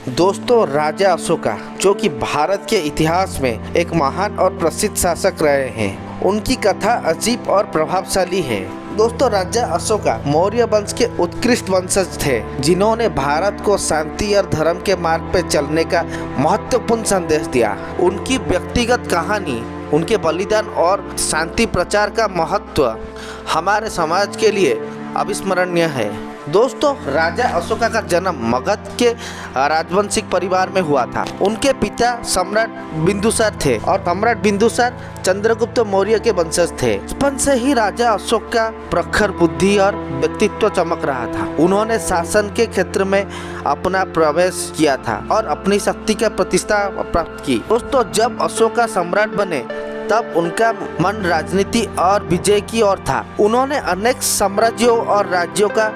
दोस्तों, राजा अशोका जो कि भारत के इतिहास में एक महान और प्रसिद्ध शासक रहे हैं, उनकी कथा अजीब और प्रभावशाली है। दोस्तों, राजा अशोका मौर्य वंश के उत्कृष्ट वंशज थे, जिन्होंने भारत को शांति और धर्म के मार्ग पर चलने का महत्वपूर्ण संदेश दिया। उनकी व्यक्तिगत कहानी, उनके बलिदान और शांति प्रचार का महत्व हमारे समाज के लिए अविस्मरणीय है। दोस्तों, राजा अशोका का जन्म मगध के राजवंशिक परिवार में हुआ था। उनके पिता सम्राट बिंदुसार थे और सम्राट बिंदुसार चंद्रगुप्त मौर्य के वंशज थे। बचपन से ही राजा अशोक का प्रखर बुद्धि और व्यक्तित्व चमक रहा था। उन्होंने शासन के क्षेत्र में अपना प्रवेश किया था और अपनी शक्ति का प्रतिष्ठा प्राप्त की। दोस्तों, जब अशोका सम्राट बने तब उनका मन राजनीति और विजय की ओर था। उन्होंने अनेक साम्राज्यों और राज्यों का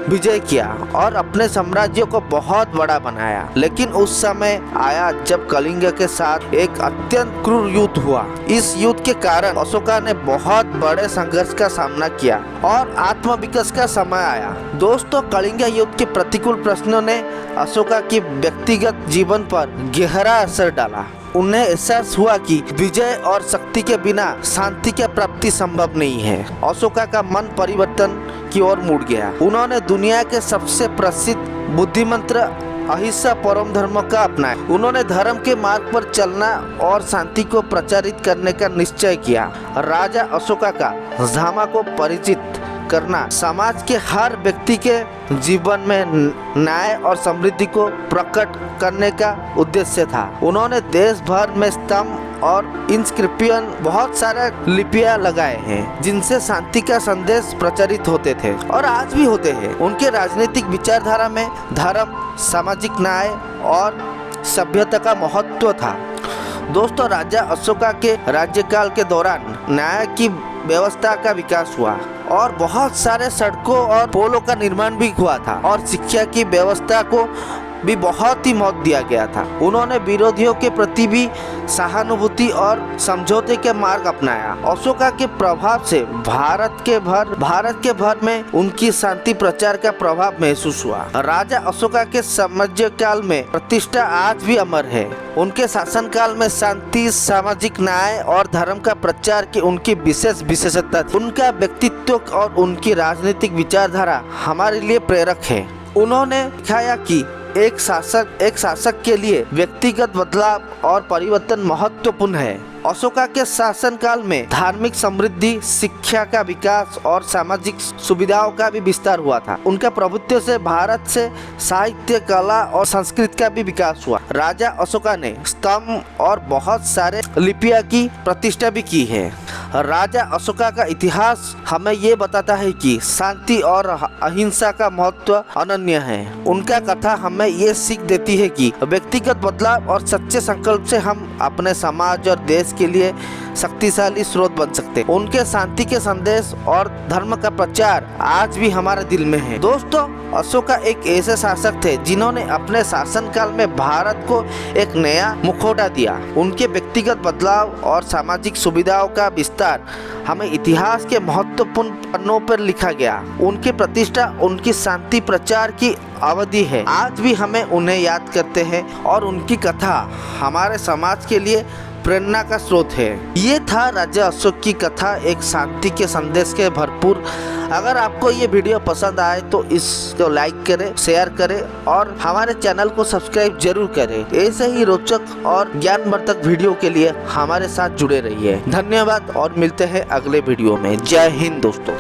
विजय किया और अपने साम्राज्य को बहुत बड़ा बनाया। लेकिन उस समय आया जब कलिंग के साथ एक अत्यंत क्रूर युद्ध हुआ। इस युद्ध के कारण अशोका ने बहुत बड़े संघर्ष का सामना किया और आत्मविकास का समय आया। दोस्तों, कलिंग युद्ध के प्रतिकूल प्रश्नों ने अशोका की व्यक्तिगत जीवन पर गहरा असर डाला। उन्हें एहसास हुआ कि विजय और शक्ति के बिना शांति की प्राप्ति संभव नहीं है। अशोका का मन परिवर्तन की ओर मुड़ गया। उन्होंने दुनिया के सबसे प्रसिद्ध बुद्धिमंत्र अहिंसा परम धर्म का अपनाया। उन्होंने धर्म के मार्ग पर चलना और शांति को प्रचारित करने का निश्चय किया। राजा अशोका का धामा को परिचित करना समाज के हर व्यक्ति के जीवन में न्याय और समृद्धि को प्रकट करने का उद्देश्य था। उन्होंने देश भर में स्तंभ और इंस्क्रिप्शन बहुत सारे लिपियां लगाए हैं, जिनसे शांति का संदेश प्रचारित होते थे और आज भी होते हैं। उनके राजनीतिक विचारधारा में धर्म, सामाजिक न्याय और सभ्यता का महत्व था। दोस्तों, राजा अशोका के राज्यकाल के दौरान न्याय की व्यवस्था का विकास हुआ और बहुत सारे सड़कों और पुलों का निर्माण भी हुआ था और शिक्षा की व्यवस्था को भी बहुत ही महत्व दिया गया था। उन्होंने विरोधियों के प्रति भी सहानुभूति और समझौते के मार्ग अपनाया। अशोका के प्रभाव से भारत के भर में उनकी शांति प्रचार का प्रभाव महसूस हुआ। राजा अशोका के साम्राज्य काल में प्रतिष्ठा आज भी अमर है। उनके शासनकाल में शांति, सामाजिक न्याय और धर्म का प्रचार की उनकी विशेष विशेषता थी। उनका व्यक्तित्व और उनकी राजनीतिक विचारधारा हमारे लिए प्रेरक है। उन्होंने दिखाया कि एक शासक के लिए व्यक्तिगत बदलाव और परिवर्तन महत्वपूर्ण है। अशोका के शासनकाल में धार्मिक समृद्धि, शिक्षा का विकास और सामाजिक सुविधाओं का भी विस्तार हुआ था। उनका प्रभुत्व से भारत से साहित्य, कला और संस्कृति का भी विकास हुआ। राजा अशोका ने स्तंभ और बहुत सारे लिपियां की प्रतिष्ठा भी की है। राजा अशोका का इतिहास हमें ये बताता है कि शांति और अहिंसा का महत्व अनन्य है। उनका कथा हमें ये सीख देती है कि व्यक्तिगत बदलाव और सच्चे संकल्प से हम अपने समाज और देश के लिए शक्तिशाली स्रोत बन सकते हैं। उनके शांति के संदेश और धर्म का प्रचार आज भी हमारे दिल में है। दोस्तों, अशोका एक ऐसे शासक थे जिन्होंने अपने शासनकाल में भारत को एक नया मुखौटा दिया। उनके व्यक्तिगत बदलाव और सामाजिक सुविधाओं का विस्तार हमें इतिहास के महत्वपूर्ण पन्नों पर लिखा गया। उनकी प्रतिष्ठा उनकी शांति प्रचार की अवधि है। आज भी हमें उन्हें याद करते हैं और उनकी कथा हमारे समाज के लिए प्रेरणा का स्रोत है। ये था राजा अशोक की कथा, एक शांति के संदेश के भरपूर। अगर आपको ये वीडियो पसंद आए तो इसको लाइक करें, शेयर करें और हमारे चैनल को सब्सक्राइब जरूर करें। ऐसे ही रोचक और ज्ञानवर्धक वीडियो के लिए हमारे साथ जुड़े रहिए। धन्यवाद और मिलते हैं अगले वीडियो में। जय हिंद दोस्तों।